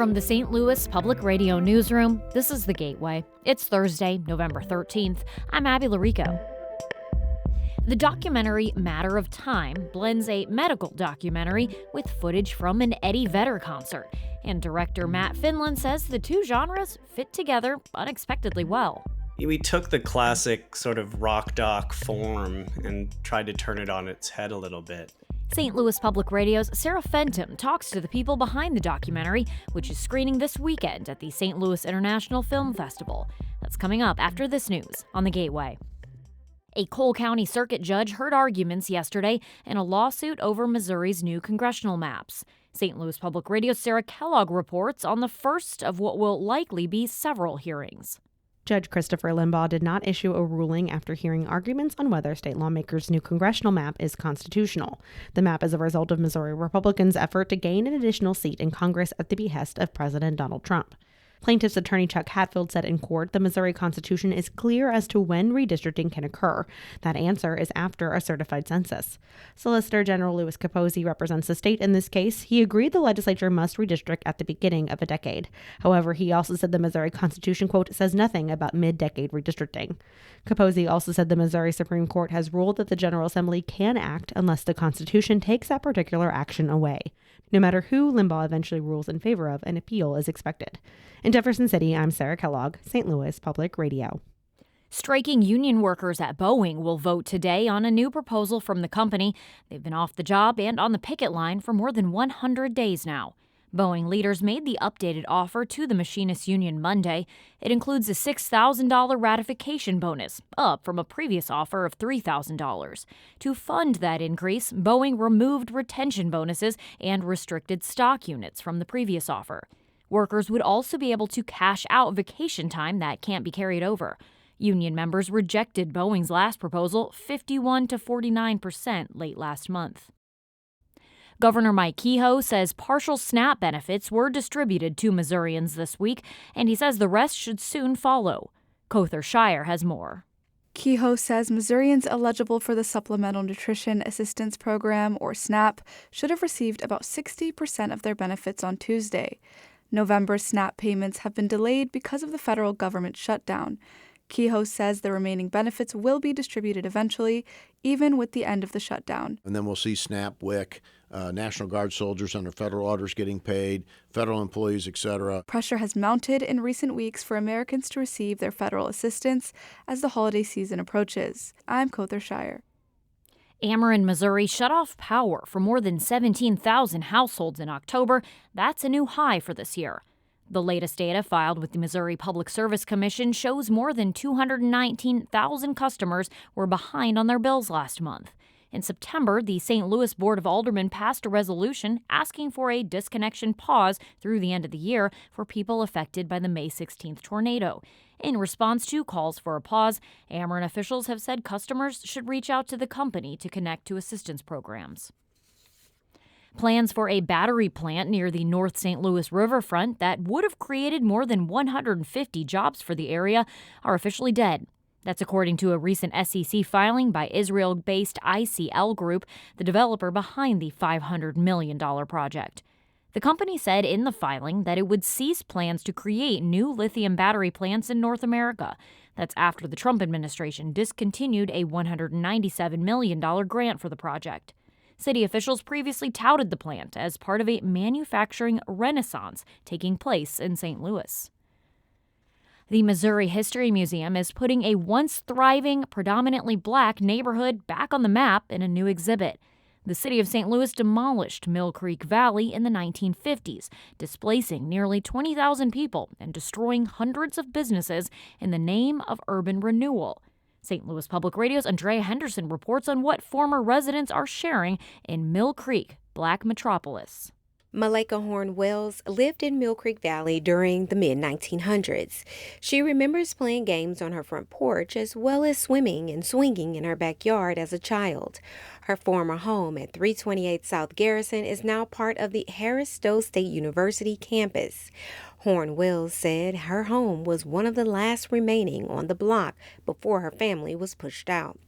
From the St. Louis Public Radio Newsroom, this is The Gateway. It's Thursday, November 13th. I'm Abby Larico. The documentary Matter of Time blends a medical documentary with footage from an Eddie Vedder concert, and director Matt Finlan says the two genres fit together unexpectedly well. We took the classic sort of rock doc form and tried to turn it on its head a little bit. St. Louis Public Radio's Sarah Fentem talks to the people behind the documentary, which is screening this weekend at the St. Louis International Film Festival. That's coming up after this news on The Gateway. A Cole County Circuit judge heard arguments yesterday in a lawsuit over Missouri's new congressional maps. St. Louis Public Radio's Sarah Kellogg reports on the first of what will likely be several hearings. Judge Christopher Limbaugh did not issue a ruling after hearing arguments on whether state lawmakers' new congressional map is constitutional. The map is a result of Missouri Republicans' effort to gain an additional seat in Congress at the behest of President Donald Trump. Plaintiff's attorney Chuck Hatfield said in court the Missouri Constitution is clear as to when redistricting can occur. That answer is after a certified census. Solicitor General Louis Capozzi represents the state in this case. He agreed the legislature must redistrict at the beginning of a decade. However, he also said the Missouri Constitution, quote, says nothing about mid-decade redistricting. Capozzi also said the Missouri Supreme Court has ruled that the General Assembly can act unless the Constitution takes that particular action away. No matter who Limbaugh eventually rules in favor of, an appeal is expected. In Jefferson City, I'm Sarah Kellogg, St. Louis Public Radio. Striking union workers at Boeing will vote today on a new proposal from the company. They've been off the job and on the picket line for more than 100 days now. Boeing leaders made the updated offer to the Machinists Union Monday. It includes a $6,000 ratification bonus, up from a previous offer of $3,000. To fund that increase, Boeing removed retention bonuses and restricted stock units from the previous offer. Workers would also be able to cash out vacation time that can't be carried over. Union members rejected Boeing's last proposal 51 to 49% late last month. Governor Mike Kehoe says partial SNAP benefits were distributed to Missourians this week, and he says the rest should soon follow. Cother Shire has more. Kehoe says Missourians eligible for the Supplemental Nutrition Assistance Program, or SNAP, should have received about 60% of their benefits on Tuesday. November SNAP payments have been delayed because of the federal government shutdown. Kehoe says the remaining benefits will be distributed eventually, even with the end of the shutdown. And then we'll see SNAP, WIC, National Guard soldiers under federal orders getting paid, federal employees, etc. Pressure has mounted in recent weeks for Americans to receive their federal assistance as the holiday season approaches. I'm Cother Shire. Ameren, Missouri shut off power for more than 17,000 households in October. That's a new high for this year. The latest data filed with the Missouri Public Service Commission shows more than 219,000 customers were behind on their bills last month. In September, the St. Louis Board of Aldermen passed a resolution asking for a disconnection pause through the end of the year for people affected by the May 16th tornado. In response to calls for a pause, Ameren officials have said customers should reach out to the company to connect to assistance programs. Plans for a battery plant near the North St. Louis riverfront that would have created more than 150 jobs for the area are officially dead. That's according to a recent SEC filing by Israel-based ICL Group, the developer behind the $500 million project. The company said in the filing that it would cease plans to create new lithium battery plants in North America. That's after the Trump administration discontinued a $197 million grant for the project. City officials previously touted the plant as part of a manufacturing renaissance taking place in St. Louis. The Missouri History Museum is putting a once thriving, predominantly black neighborhood back on the map in a new exhibit. The city of St. Louis demolished Mill Creek Valley in the 1950s, displacing nearly 20,000 people and destroying hundreds of businesses in the name of urban renewal. St. Louis Public Radio's Andrea Henderson reports on what former residents are sharing in Mill Creek, Black Metropolis. Malika Horn Wells lived in Mill Creek Valley during the mid-1900s. She remembers playing games on her front porch as well as swimming and swinging in her backyard as a child. Her former home at 328 South Garrison is now part of the Harris Stowe State University campus. Horn Wells said her home was one of the last remaining on the block before her family was pushed out.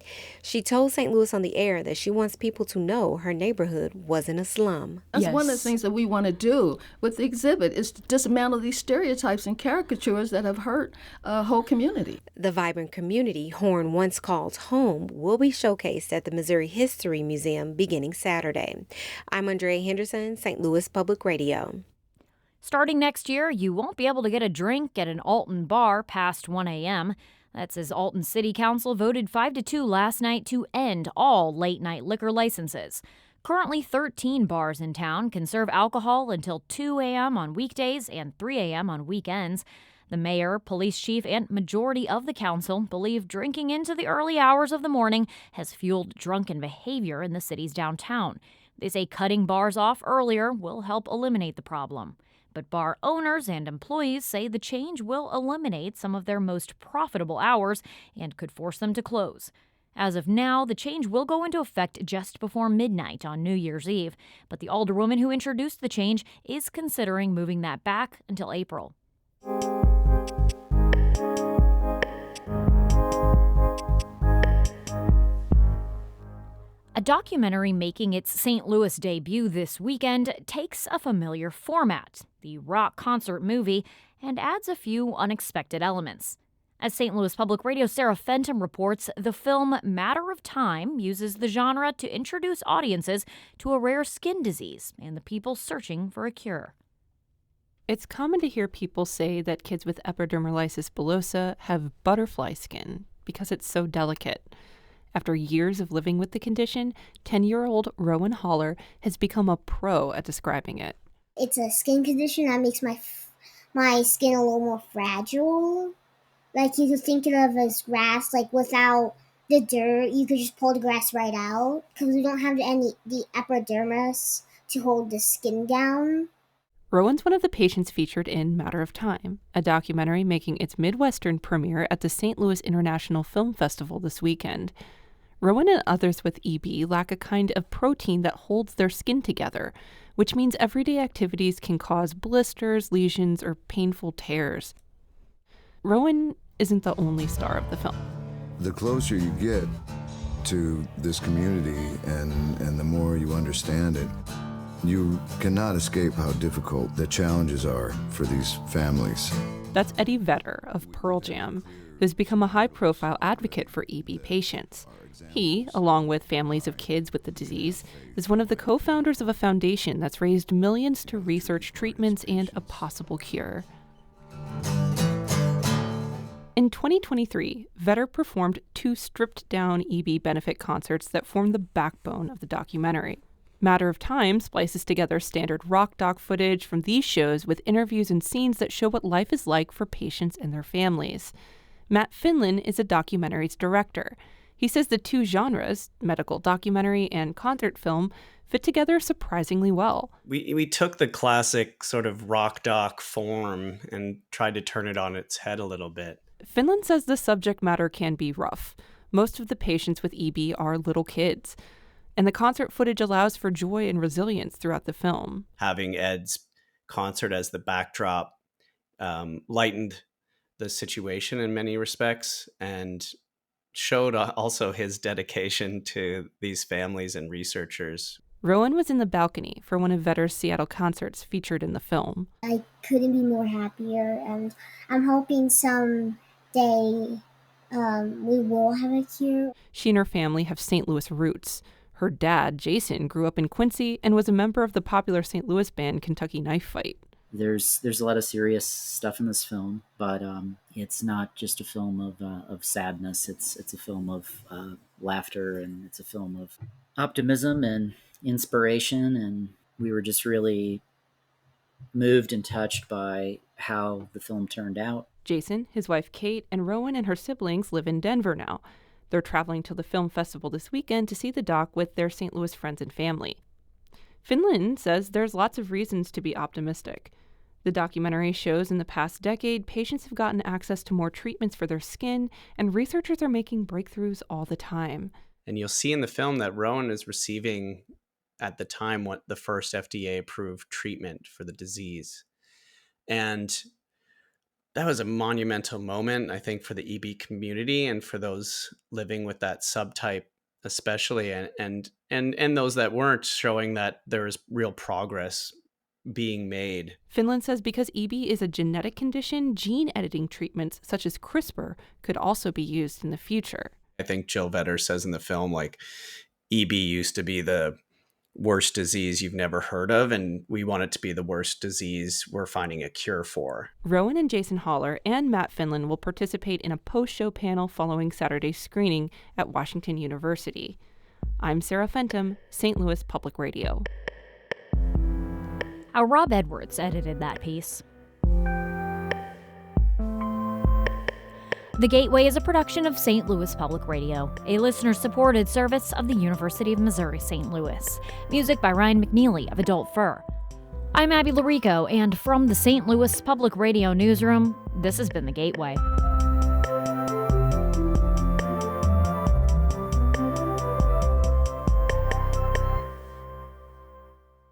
She told St. Louis on the Air that she wants people to know her neighborhood wasn't a slum. That's one of the things that we want to do with the exhibit is to dismantle these stereotypes and caricatures that have hurt a whole community. The vibrant community Horn once called home will be showcased at the Missouri History Museum beginning Saturday. I'm Andrea Henderson, St. Louis Public Radio. Starting next year, you won't be able to get a drink at an Alton bar past 1 a.m. That's as Alton City Council voted 5-2 last night to end all late-night liquor licenses. Currently, 13 bars in town can serve alcohol until 2 a.m. on weekdays and 3 a.m. on weekends. The mayor, police chief, and majority of the council believe drinking into the early hours of the morning has fueled drunken behavior in the city's downtown. They say cutting bars off earlier will help eliminate the problem. But bar owners and employees say the change will eliminate some of their most profitable hours and could force them to close. As of now, the change will go into effect just before midnight on New Year's Eve, but the alderwoman who introduced the change is considering moving that back until April. A documentary making its St. Louis debut this weekend takes a familiar format, the rock concert movie, and adds a few unexpected elements. As St. Louis Public Radio's Sarah Fentem reports, the film Matter of Time uses the genre to introduce audiences to a rare skin disease and the people searching for a cure. It's common to hear people say that kids with epidermolysis bullosa have butterfly skin because it's so delicate. After years of living with the condition, 10-year-old Rowan Haller has become a pro at describing it. It's a skin condition that makes my skin a little more fragile. Like you could think of it as grass, like without the dirt, you could just pull the grass right out because we don't have the epidermis to hold the skin down. Rowan's one of the patients featured in Matter of Time, a documentary making its Midwestern premiere at the St. Louis International Film Festival this weekend. Rowan and others with EB lack a kind of protein that holds their skin together, which means everyday activities can cause blisters, lesions, or painful tears. Rowan isn't the only star of the film. The closer you get to this community and the more you understand it, you cannot escape how difficult the challenges are for these families. That's Eddie Vedder of Pearl Jam, who's become a high-profile advocate for EB patients. He, along with families of kids with the disease, is one of the co-founders of a foundation that's raised millions to research treatments and a possible cure. In 2023, Vedder performed 2 stripped-down EB benefit concerts that form the backbone of the documentary. Matter of Time splices together standard rock doc footage from these shows with interviews and scenes that show what life is like for patients and their families. Matt Finlan is a documentary's director. He says the 2 genres, medical documentary and concert film, fit together surprisingly well. We took the classic sort of rock doc form and tried to turn it on its head a little bit. Finlan says the subject matter can be rough. Most of the patients with EB are little kids, and the concert footage allows for joy and resilience throughout the film. Having Ed's concert as the backdrop lightened the situation in many respects and showed also his dedication to these families and researchers. Rowan was in the balcony for one of Vedder's Seattle concerts featured in the film. I couldn't be more happier, and I'm hoping someday we will have a cure. She and her family have St. Louis roots. Her dad, Jason, grew up in Quincy and was a member of the popular St. Louis band Kentucky Knife Fight. There's a lot of serious stuff in this film, but it's not just a film of sadness. It's a film of laughter, and it's a film of optimism and inspiration. And we were just really moved and touched by how the film turned out. Jason, his wife Kate, and Rowan and her siblings live in Denver now. They're traveling to the film festival this weekend to see the doc with their St. Louis friends and family. Finland says there's lots of reasons to be optimistic. The documentary shows in the past decade, patients have gotten access to more treatments for their skin, and researchers are making breakthroughs all the time. And you'll see in the film that Rowan is receiving, at the time, what the first FDA-approved treatment for the disease. And that was a monumental moment, I think, for the EB community and for those living with that subtype, especially, and those that weren't, showing that there is real progress being made. Finland says because EB is a genetic condition, gene editing treatments such as CRISPR could also be used in the future. I think Jill Vetter says in the film, like, EB used to be the worst disease you've never heard of, and we want it to be the worst disease we're finding a cure for. Rowan and Jason Haller and Matt Finland will participate in a post-show panel following Saturday's screening at Washington University. I'm Sarah Fentem, St. Louis Public Radio. Rob Edwards edited that piece. The Gateway is a production of St. Louis Public Radio, a listener-supported service of the University of Missouri St. Louis. Music by Ryan McNeely of Adult Fur. I'm Abby Larico, and from the St. Louis Public Radio newsroom, this has been The Gateway.